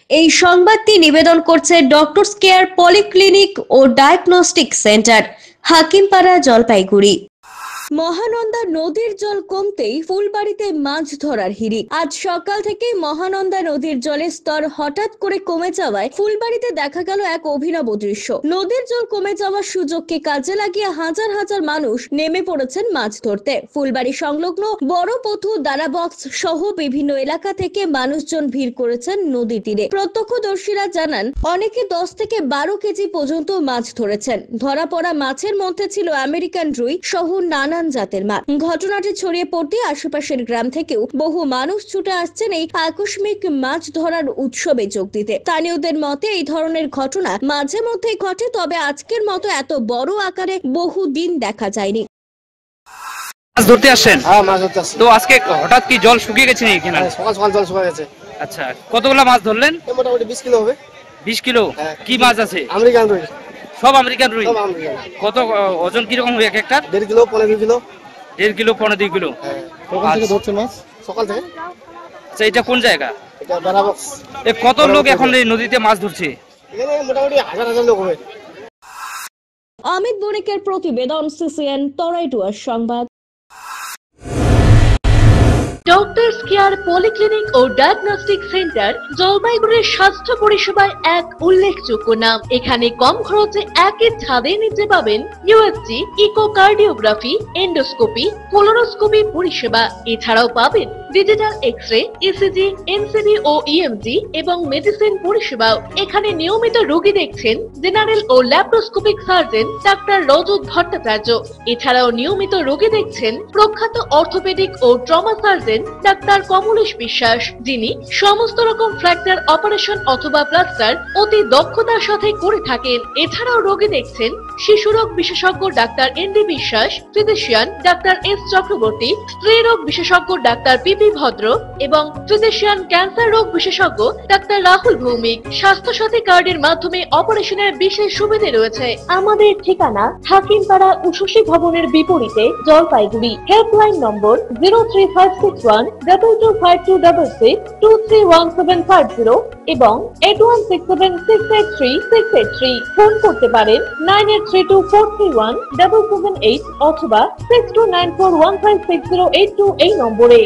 এই সংবাদটি নিবেদন করছে ডক্টরস কেয়ার পলিক্লিনিক ও ডায়াগনস্টিক সেন্টার, হাকিমপাড়া, জলপাইগুড়ি। মহানন্দা নদীর জল কমতেই ফুলবাড়িতে মাছ ধরার হিড়িক। আজ সকাল থেকে মহানন্দা নদীর জলের স্তর হঠাৎ করে কমে যাওয়ায় ফুলবাড়িতে দেখা গেল এক অভিনব দৃশ্য। নদীর জল কমে যাওয়ার সুযোগকে কাজে লাগিয়ে হাজার হাজার মানুষ নেমে পড়েছেন মাছ ধরতে। ফুলবাড়ি সংলগ্ন বড় পথু, দারাবক্স সহ বিভিন্ন এলাকা থেকে মানুষজন ভিড় করেছেন নদী তীরে। প্রত্যক্ষদর্শীরা জানান, অনেকে 10 থেকে 12 কেজি পর্যন্ত মাছ ধরেছেন। ধরা পড়া মাছের মধ্যে ছিল আমেরিকান রুই সহ নানান জাতের মাছ। ঘটনাটি ছড়িয়ে পড়তে আশেপাশের গ্রাম থেকেও বহু মানুষ ছুটে আসছেন এই আকস্মিক মাছ ধরার উৎসবে যোগ দিতে। স্থানীয়দের মতে এই ধরনের ঘটনা মাঝে মধ্যেই ঘটে, তবে আজকের মতো এত বড় আকারে বহুদিন দেখা যায়নি। মাছ ধরতে আসেন? হ্যাঁ, মাছ ধরতে আসছি। তো আজকে হঠাৎ কি জল শুকিয়ে গেছে নাকি? সকাল সকাল জল শুকিয়ে গেছে। আচ্ছা, কতগুলো মাছ ধরলেন? মোটামুটি 20 কিলো হবে। 20 কিলো? কি মাছ আছে? আমেরিকান রুই। সব আমেরিকান রুই? সব আমেরিকান। কত ওজন কিরকম হবে এক একটা? 1.5 কিলো, 15 কিলো। 1.5 kilo, 15 kilo. সকাল থেকে ধরছে মাছ, সকাল থেকে। আচ্ছা, এটা কোন জায়গা? এটা দারাবক্স। কত লোক এখন এই নদীতে মাছ ধরছে? এখানে মোটামুটি হাজার হাজার লোক হবে। অমিত বণিকের প্রতিবেদন, সিসিএন তরাইটুয়ার সংবাদ। ডক্টরস কেয়ার পলিক্লিনিক ও ডায়াগনস্টিক সেন্টার জলপাইগুড়ির স্বাস্থ্য পরিষেবায় এক উল্লেখযোগ্য নাম। এখানে কম খরচে একই ছাদে নিতে পাবেন ইউএসজি, ইকোকার্ডিওগ্রাফি, এন্ডোস্কোপি, কোলোনোস্কোপি পরিষেবা। এছাড়াও পাবেন ডিজিটাল এক্স-রে, ইসিজি, এনসিবি ও ইএমজি এবং মেডিসিন পরিষেবাও। এখানে নিয়মিত রোগী দেখছেন জেনারেল ও ল্যাপ্রোস্কোপিক সার্জন ডাক্তার রজত ভট্টাচার্য। এছাড়াও নিয়মিত রোগী দেখছেন প্রখ্যাত অর্থোপেডিক ও ট্রমা সার্জন ডাক্তার কমলেশ বিশ্বাস, যিনি সমস্ত রকম ফ্র্যাকচার অপারেশন অথবা প্লাস্টার অতি দক্ষতার সাথে করে থাকেন। এছাড়াও রোগী দেখছেন শিশুরোগ বিশেষজ্ঞ ডাক্তার এনডি বিশ্বাস, ফিজিশিয়ান ডাক্তার এস চক্রবর্তী, স্ত্রীরোগ বিশেষজ্ঞ ডাক্তার পিপি ভদ্র এবং ফিজিশিয়ান ক্যান্সার রোগ বিশেষজ্ঞ ডাক্তার রাহুল ভৌমিক। স্বাস্থ্য সাথী কার্ডের মাধ্যমে অপারেশনের বিশেষ সুবিধা রয়েছে। আমাদের ঠিকানা হাকিমপাড়া উষসী ভবনের বিপরীতে, জলপাইগুড়ি। হেল্পলাইন নম্বর 03561225266, 231750 এবং 8167683683। ফোন করতে পারেন 9832431778 অথবা 6294156082 এই নম্বরে।